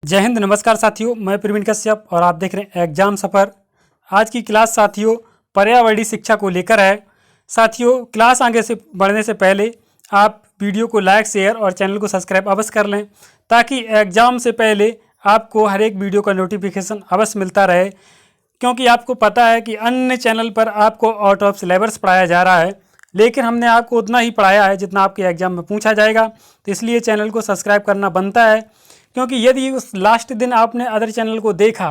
जय हिंद, नमस्कार साथियों। मैं प्रवीण कश्यप और आप देख रहे हैं एग्जाम सफ़र। आज की क्लास साथियों पर्यावरणीय शिक्षा को लेकर है। साथियों क्लास आगे से बढ़ने से पहले आप वीडियो को लाइक, शेयर और चैनल को सब्सक्राइब अवश्य कर लें, ताकि एग्जाम से पहले आपको हर एक वीडियो का नोटिफिकेशन अवश्य मिलता रहे। क्योंकि आपको पता है कि अन्य चैनल पर आपको आउट ऑफ सिलेबस पढ़ाया जा रहा है, लेकिन हमने आपको उतना ही पढ़ाया है जितना आपके एग्जाम में पूछा जाएगा। तो इसलिए चैनल को सब्सक्राइब करना बनता है, क्योंकि यदि उस लास्ट दिन आपने अदर चैनल को देखा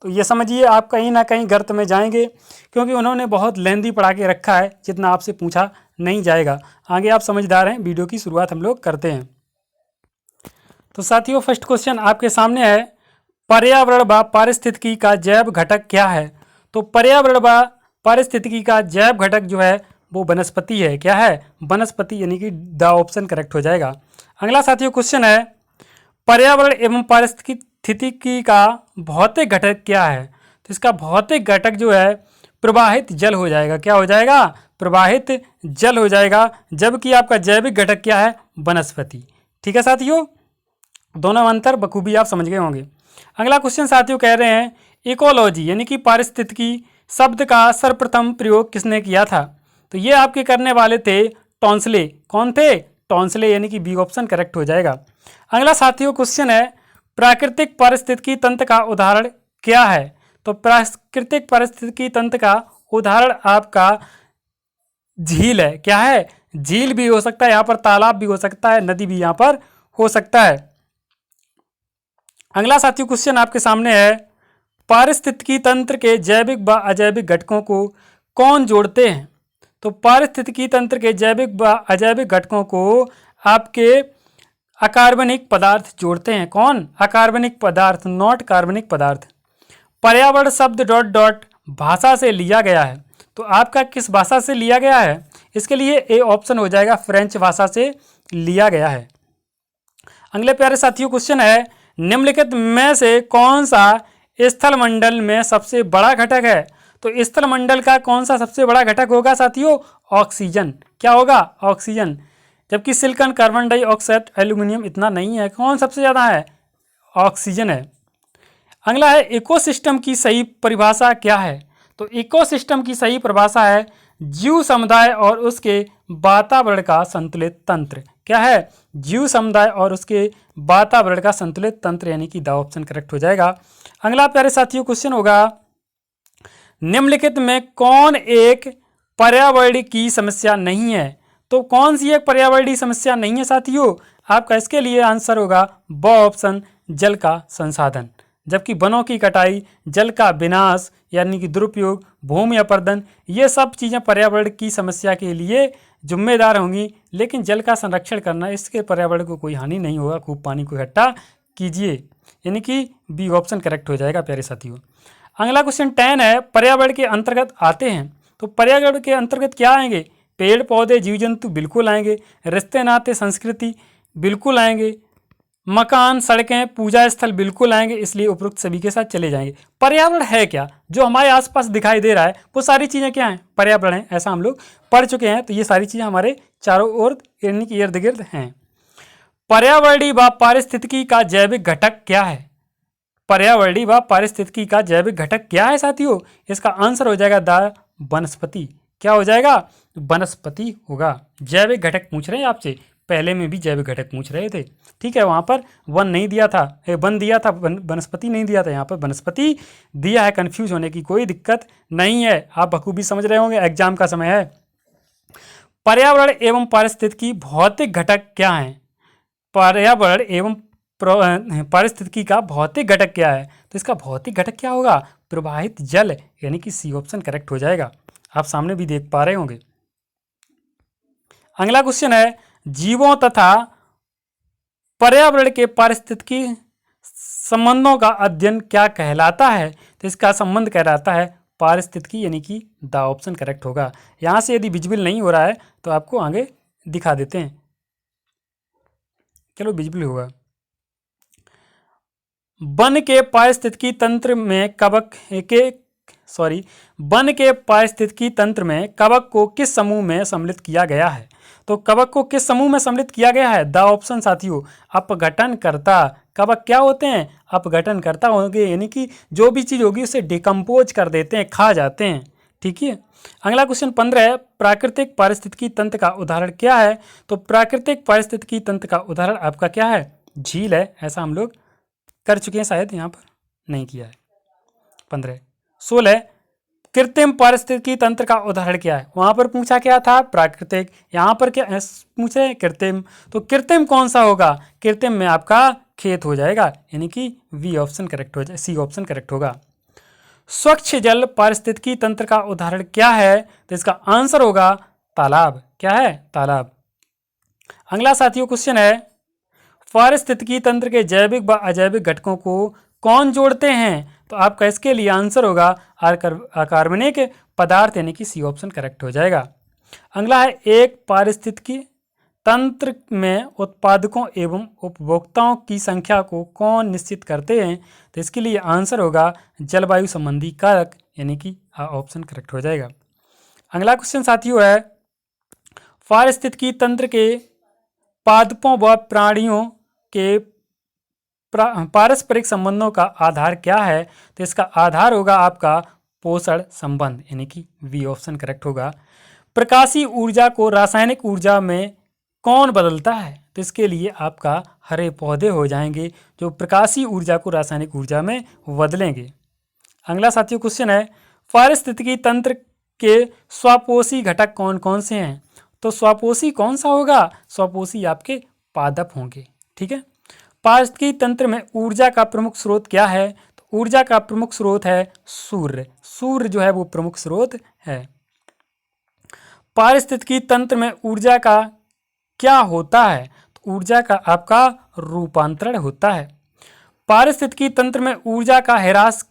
तो ये समझिए आप कहीं ना कहीं गर्त में जाएंगे, क्योंकि उन्होंने बहुत लेंदी पढ़ा के रखा है जितना आपसे पूछा नहीं जाएगा। आगे आप समझदार हैं। वीडियो की शुरुआत हम लोग करते हैं। तो साथियों फर्स्ट क्वेश्चन आपके सामने है, पर्यावरण व पारिस्थितिकी का जैव घटक क्या है? तो पर्यावरण व पारिस्थितिकी का जैव घटक जो है वो वनस्पति है। क्या है? वनस्पति, यानी कि द ऑप्शन करेक्ट हो जाएगा। अगला साथियों क्वेश्चन है, पर्यावरण एवं पारिस्थितिकी का भौतिक घटक क्या है? तो इसका भौतिक घटक जो है प्रवाहित जल हो जाएगा। क्या हो जाएगा? प्रवाहित जल हो जाएगा। जबकि आपका जैविक घटक क्या है? वनस्पति। ठीक है साथियों, दोनों में अंतर बखूबी आप समझ गए होंगे। अगला क्वेश्चन साथियों कह रहे हैं, इकोलॉजी यानी कि पारिस्थितिकी शब्द का सर्वप्रथम प्रयोग किसने किया था? तो ये आपके करने वाले थे टॉन्सले। कौन थे? टॉन्सले, यानी कि बी ऑप्शन करेक्ट हो जाएगा। अगला साथियों क्वेश्चन है, प्राकृतिक पारिस्थितिकी तंत्र का उदाहरण क्या है? तो प्राकृतिक पारिस्थितिकी तंत्र का उदाहरण आपका झील है। क्या है? झील भी हो सकता है, यहाँ पर तालाब भी हो सकता है, नदी भी यहाँ पर हो सकता है। अगला साथियों क्वेश्चन आपके सामने है, पारिस्थितिकी तंत्र के जैविक व अजैविक घटकों को कौन जोड़ते हैं? तो पारिस्थितिकी तंत्र के जैविक व अजैविक घटकों को आपके अकार्बनिक पदार्थ जोड़ते हैं। कौन? अकार्बनिक पदार्थ, नॉट कार्बनिक पदार्थ। पर्यावरण शब्द डॉट डॉट भाषा से लिया गया है। तो आपका किस भाषा से लिया गया है? इसके लिए ए ऑप्शन हो जाएगा, फ्रेंच भाषा से लिया गया है। अगले प्यारे साथियों क्वेश्चन है, निम्नलिखित में से कौन सा स्थलमंडल में सबसे बड़ा घटक है? तो स्थलमंडल का कौन सा सबसे बड़ा घटक होगा साथियों? ऑक्सीजन। क्या होगा? ऑक्सीजन। जबकि सिलिकॉन, कार्बन डाइऑक्साइड, एल्यूमिनियम इतना नहीं है। कौन सबसे ज़्यादा है? ऑक्सीजन है। अगला है, इकोसिस्टम की सही परिभाषा क्या है? तो इकोसिस्टम की सही परिभाषा है जीव समुदाय और उसके वातावरण का संतुलित तंत्र। क्या है? जीव समुदाय और उसके वातावरण का संतुलित तंत्र, यानी कि द ऑप्शन करेक्ट हो जाएगा। अगला प्यारे साथियों क्वेश्चन होगा, निम्नलिखित में कौन एक पर्यावरणीय की समस्या नहीं है? तो कौन सी एक पर्यावरणीय समस्या नहीं है साथियों? आपका इसके लिए आंसर होगा ब ऑप्शन, जल का संसाधन। जबकि वनों की कटाई, जल का विनाश यानी कि दुरुपयोग, भूमि अपरदन, ये सब चीज़ें पर्यावरण की समस्या के लिए जिम्मेदार होंगी। लेकिन जल का संरक्षण करना, इसके पर्यावरण को कोई हानि नहीं होगा। खूब पानी को इकट्ठा कीजिए, यानी कि बी ऑप्शन करेक्ट हो जाएगा प्यारे साथियों। अगला क्वेश्चन 10 है, पर्यावरण के अंतर्गत आते हैं। तो पर्यावरण के अंतर्गत क्या आएंगे? पेड़ पौधे, जीव जंतु बिल्कुल आएंगे। रिश्ते नाते, संस्कृति बिल्कुल आएंगे। मकान, सड़कें, पूजा स्थल बिल्कुल आएंगे। इसलिए उपरोक्त सभी के साथ चले जाएंगे। पर्यावरण है क्या? जो हमारे आसपास दिखाई दे रहा है वो सारी चीज़ें क्या हैं? पर्यावरण है। ऐसा हम लोग पढ़ चुके हैं। तो ये सारी चीज़ें हमारे चारों ओर, यानी कि इर्द गिर्द हैं। पर्यावरणीय व पारिस्थितिकी का जैविक घटक क्या है? पर्यावरणीय व पारिस्थितिकी का जैविक घटक क्या है साथियों? इसका आंसर हो जाएगा द वनस्पति। क्या हो जाएगा? वनस्पति होगा। जैविक घटक पूछ रहे हैं आपसे, पहले में भी जैविक घटक पूछ रहे थे। ठीक है, वहाँ पर वन नहीं दिया था, वन दिया था, वनस्पति नहीं दिया था। यहाँ पर वनस्पति दिया है। कन्फ्यूज होने की कोई दिक्कत नहीं है, आप बखूबी समझ रहे होंगे। एग्जाम का समय है। पर्यावरण एवं पारिस्थितिकी भौतिक घटक क्या है? पर्यावरण एवं पारिस्थितिकी का भौतिक घटक क्या है? तो इसका भौतिक घटक क्या होगा? प्रवाहित जल, यानी कि सी ऑप्शन करेक्ट हो जाएगा। आप सामने भी देख पा रहे होंगे। अगला क्वेश्चन है, जीवों तथा पर्यावरण के पारिस्थितिकी संबंधों का अध्ययन क्या कहलाता है? तो इसका संबंध कहलाता है पारिस्थितिकी, यानी कि द ऑप्शन करेक्ट होगा। यहाँ से यदि विजिबल नहीं हो रहा है तो आपको आगे दिखा देते हैं। चलो विजिबल होगा। वन के पारिस्थितिकी तंत्र में वन के पारिस्थितिकी तंत्र में कवक को किस समूह में सम्मिलित किया गया है? तो कवक को किस समूह में सम्मिलित किया गया है? द ऑप्शन साथियों, अपघटनकर्ता, कवक क्या होते हैं? अपघटनकर्ता होंगे, यानी कि जो भी चीज़ होगी उसे डिकम्पोज कर देते हैं, खा जाते हैं। ठीक है। अगला क्वेश्चन 15 है, प्राकृतिक पारिस्थितिकी तंत्र का उदाहरण क्या है? तो प्राकृतिक पारिस्थितिकी तंत्र का उदाहरण आपका क्या है? झील है। ऐसा हम लोग कर चुके हैं, शायद यहाँ पर नहीं किया है। 15 16 कृत्रिम पारिस्थितिकी तंत्र का उदाहरण क्या है? वहां पर पूछा क्या था? प्राकृतिक। यहाँ पर क्या पूछे? कृत्रिम। तो कृत्रिम कौन सा होगा? कृत्रिम में आपका खेत हो जाएगा, यानी कि वी ऑप्शन करेक्ट हो जाए, सी ऑप्शन करेक्ट होगा। स्वच्छ जल पारिस्थितिकी तंत्र का उदाहरण क्या है? तो इसका आंसर होगा तालाब। क्या है? तालाब। अगला साथियों क्वेश्चन है, पारिस्थितिकी तंत्र के जैविक व अजैविक घटकों को कौन जोड़ते हैं? तो आपका इसके लिए आंसर होगा अकार्बनिक पदार्थ, यानी कि सी ऑप्शन करेक्ट हो जाएगा। अगला है, एक पारिस्थितिकी तंत्र में उत्पादकों एवं उपभोक्ताओं की संख्या को कौन निश्चित करते हैं? तो इसके लिए आंसर होगा जलवायु संबंधी कारक, यानी कि ऑप्शन करेक्ट हो जाएगा। अगला क्वेश्चन साथियों है, पारिस्थितिकी तंत्र के पादपों व प्राणियों के पारस्परिक संबंधों का आधार क्या है? तो इसका आधार होगा आपका पोषण संबंध, यानी कि वी ऑप्शन करेक्ट होगा। प्रकाशीय ऊर्जा को रासायनिक ऊर्जा में कौन बदलता है? तो इसके लिए आपका हरे पौधे हो जाएंगे, जो प्रकाशीय ऊर्जा को रासायनिक ऊर्जा में बदलेंगे। अगला साथियों क्वेश्चन है, पारिस्थितिकी तंत्र के स्वपोषी घटक कौन कौन से हैं? तो स्वपोषी कौन सा होगा? स्वपोषी आपके पादप होंगे। ठीक है। पारिस्थितिकी तंत्र में ऊर्जा का प्रमुख स्रोत क्या है? तो ऊर्जा का प्रमुख स्रोत है सूर्य। सूर्य जो है वो प्रमुख स्रोत है। पारिस्थितिकी तंत्र में ऊर्जा का क्या होता है? तो ऊर्जा का आपका रूपांतरण होता है। पारिस्थितिकी तंत्र में ऊर्जा का ह्रास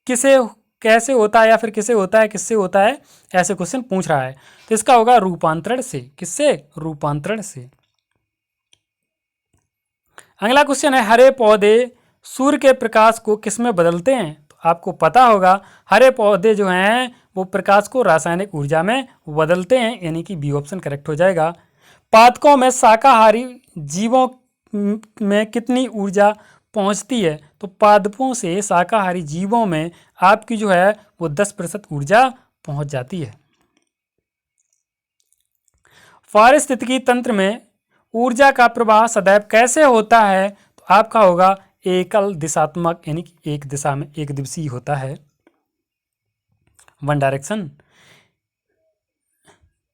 कैसे होता है, या फिर किससे होता है, ऐसे क्वेश्चन पूछ रहा है। तो इसका होगा रूपांतरण से। किससे? रूपांतरण से। अगला क्वेश्चन है, हरे पौधे सूर्य के प्रकाश को किस में बदलते हैं? तो आपको पता होगा हरे पौधे जो हैं वो प्रकाश को रासायनिक ऊर्जा में बदलते हैं, यानी कि बी ऑप्शन करेक्ट हो जाएगा। पादपों में शाकाहारी जीवों में कितनी ऊर्जा पहुंचती है? तो पादपों से शाकाहारी जीवों में आपकी जो है वो 10% ऊर्जा पहुंच जाती है। पारिस्थितिकी तंत्र में ऊर्जा का प्रवाह सदैव कैसे होता है? तो आपका होगा एकल दिशात्मक, यानी कि एक दिशा में, एक दिवसीय होता है, वन डायरेक्शन।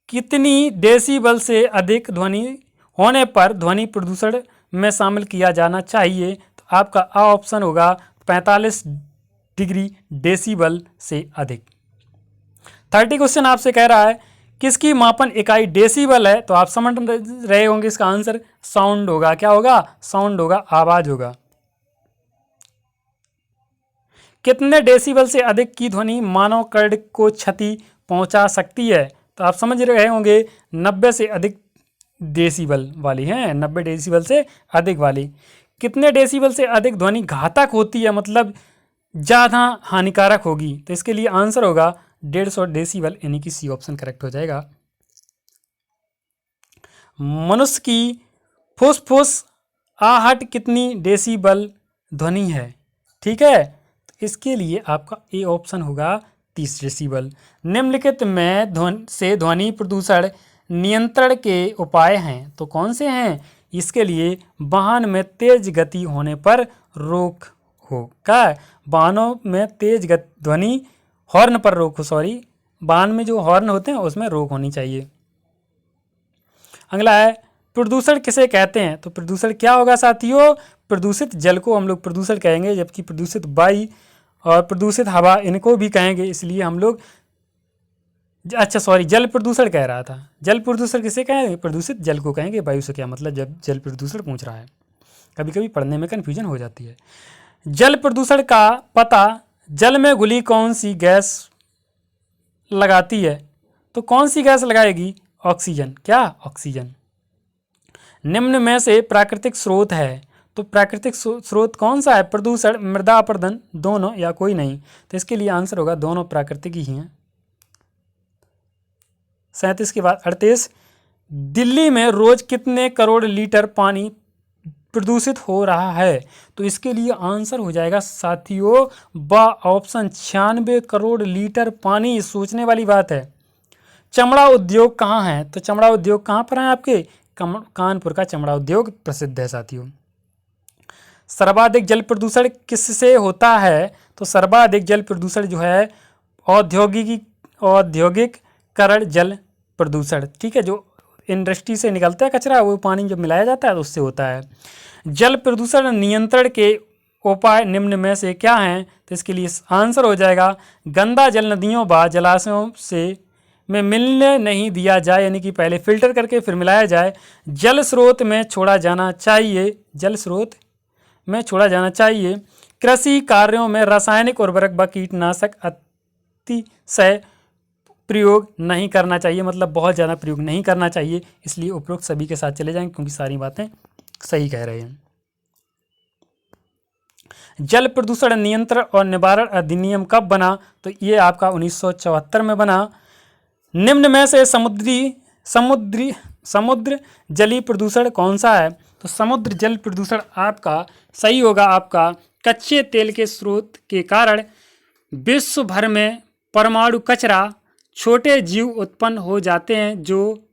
कितनी डेसिबल से अधिक ध्वनि होने पर ध्वनि प्रदूषण में शामिल किया जाना चाहिए? तो आपका ऑप्शन होगा 45 डिग्री डेसिबल से अधिक। 30 क्वेश्चन आपसे कह रहा है, किसकी मापन इकाई डेसिबल है? तो आप समझ रहे होंगे इसका आंसर साउंड होगा। क्या होगा? साउंड होगा, आवाज होगा। कितने डेसिबल से अधिक की ध्वनि मानव कर्ण को क्षति पहुंचा सकती है? तो आप समझ रहे होंगे 90 से अधिक डेसिबल वाली है, 90 डेसिबल से अधिक वाली। कितने डेसिबल से अधिक ध्वनि घातक होती है, मतलब ज़्यादा हानिकारक होगी? तो इसके लिए आंसर होगा 150 डेसिबल, यानी कि सी ऑप्शन करेक्ट हो जाएगा। मनुष्य की फुसफुस आहट कितनी डेसिबल ध्वनि है? ठीक है, तो इसके लिए आपका ए ऑप्शन होगा 30 डेसिबल। निम्नलिखित में ध्वनि प्रदूषण नियंत्रण के उपाय हैं, तो कौन से हैं? इसके लिए वाहन में तेज गति होने पर रोक हो। क्या? वाहनों में तेज ध्वनि हॉर्न पर रोक हो, सॉरी, वाहन में जो हॉर्न होते हैं उसमें रोक होनी चाहिए। अगला है, प्रदूषण किसे कहते हैं? तो प्रदूषण क्या होगा साथियों? प्रदूषित जल को हम लोग प्रदूषण कहेंगे, जबकि प्रदूषित वायु और प्रदूषित हवा इनको भी कहेंगे, इसलिए हम लोग, अच्छा सॉरी, जल प्रदूषण कह रहा था। जल प्रदूषण किसे कहेंगे? प्रदूषित जल को कहेंगे। वायु से क्या मतलब जब जल प्रदूषण पूछ रहा है, कभी कभी पढ़ने में कन्फ्यूजन हो जाती है। जल प्रदूषण का पता जल में घुली कौन सी गैस लगाती है? तो कौन सी गैस लगाएगी? ऑक्सीजन। क्या? ऑक्सीजन। निम्न में से प्राकृतिक स्रोत है, तो प्राकृतिक स्रोत कौन सा है? प्रदूषण, मृदा अपरदन, दोनों या कोई नहीं? तो इसके लिए आंसर होगा दोनों प्राकृतिक ही हैं। 37 के बाद 38, दिल्ली में रोज कितने करोड़ लीटर पानी प्रदूषित हो रहा है। तो इसके लिए आंसर हो जाएगा साथियों बा ऑप्शन 96 करोड़ लीटर पानी। सोचने वाली बात है। चमड़ा उद्योग कहाँ है? तो चमड़ा उद्योग कहाँ पर है आपके? कानपुर का चमड़ा उद्योग प्रसिद्ध है साथियों। सर्वाधिक जल प्रदूषण किससे होता है? तो सर्वाधिक जल प्रदूषण जो है औद्योगिकरण जल प्रदूषण, ठीक है, जो इंडस्ट्री से निकलता है कचरा, वो पानी जब मिलाया जाता है तो उससे होता है। जल प्रदूषण नियंत्रण के उपाय निम्न में से क्या हैं? तो इसके लिए आंसर हो जाएगा गंदा जल नदियों व जलाशयों से में मिलने नहीं दिया जाए, यानी कि पहले फिल्टर करके फिर मिलाया जाए। जल स्रोत में छोड़ा जाना चाहिए, जल स्रोत में छोड़ा जाना चाहिए। कृषि कार्यों में रासायनिक उर्वरक व कीटनाशक अतिशय प्रयोग नहीं करना चाहिए, मतलब बहुत ज़्यादा प्रयोग नहीं करना चाहिए। इसलिए उपरोक्त सभी के साथ चले जाएंगे क्योंकि सारी बातें सही कह रहे हैं। जल प्रदूषण नियंत्रण और निवारण अधिनियम कब बना? तो ये आपका 1974 में बना। निम्न में से समुद्र जलीय प्रदूषण कौन सा है? तो समुद्र जल प्रदूषण आपका सही होगा आपका कच्चे तेल के स्रोत के कारण विश्व भर में परमाणु कचरा छोटे जीव उत्पन्न हो जाते हैं जो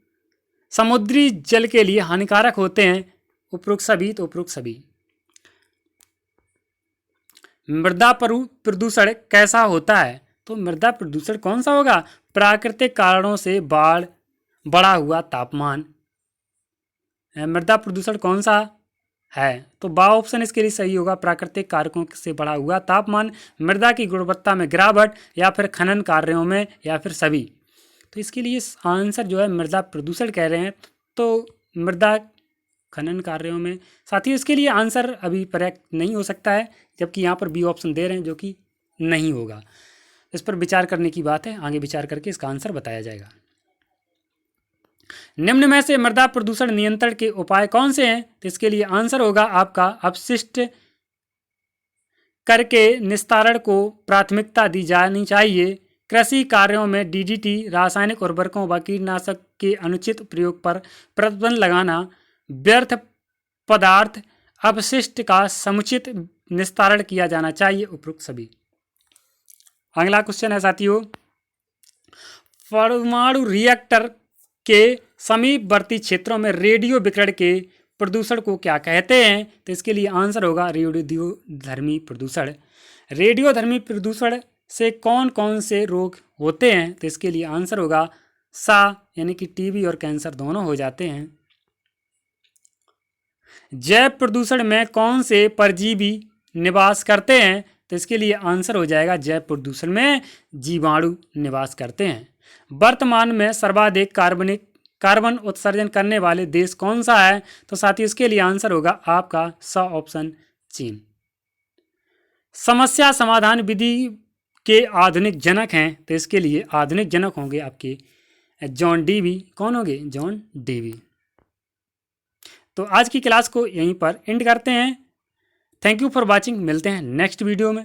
समुद्री जल के लिए हानिकारक होते हैं। उपरोक्त सभी। तो उपरोक्त सभी। मृदा प्रदूषण कैसा होता है? तो मृदा प्रदूषण कौन सा होगा? प्राकृतिक कारणों से बढ़ा हुआ तापमान। मृदा प्रदूषण कौन सा है? तो बा ऑप्शन इसके लिए सही होगा, प्राकृतिक कारकों से बढ़ा हुआ तापमान, मृदा की गुणवत्ता में गिरावट, या फिर खनन कार्यों में, या फिर सभी। तो इसके लिए आंसर जो है मृदा प्रदूषण कह रहे हैं, तो मृदा खनन कार्यों में। साथियों इसके लिए आंसर अभी पर्याप्त नहीं हो सकता है, जबकि यहाँ पर बी ऑप्शन दे रहे हैं जो कि नहीं होगा। इस पर विचार करने की बात है, आगे विचार करके इसका आंसर बताया जाएगा। निम्न में से मृदा प्रदूषण नियंत्रण के उपाय कौन से हैं? तो इसके लिए आंसर होगा आपका अपशिष्ट करके निस्तारण को प्राथमिकता दी जानी चाहिए। कृषि कार्यों में डीडीटी, रासायनिक उर्वरकों व कीटनाशक के अनुचित प्रयोग पर प्रतिबंध लगाना, व्यर्थ पदार्थ अपशिष्ट का समुचित निस्तारण किया जाना चाहिए। उपरोक्त सभी। अगला क्वेश्चन है साथियों, परमाणु रिएक्टर के समीपवर्ती क्षेत्रों में रेडियो विकिरण के प्रदूषण को क्या कहते हैं? तो इसके लिए आंसर होगा रेडियोधर्मी प्रदूषण। रेडियोधर्मी प्रदूषण से कौन कौन से रोग होते हैं? तो इसके लिए आंसर होगा सा, यानी कि टीबी और कैंसर दोनों हो जाते हैं। जैव प्रदूषण में कौन से परजीवी निवास करते हैं? तो इसके लिए आंसर हो जाएगा जैव प्रदूषण में जीवाणु निवास करते हैं। वर्तमान में सर्वाधिक कार्बन उत्सर्जन करने वाले देश कौन सा है? तो साथ ही इसके लिए आंसर होगा आपका सा ऑप्शन चीन। समस्या समाधान विधि के आधुनिक जनक हैं, तो इसके लिए आधुनिक जनक होंगे आपके जॉन डीवी। कौन होंगे? John Dewey. तो आज की क्लास को यहीं पर एंड करते हैं। Thank you for watching. मिलते हैं नेक्स्ट वीडियो में।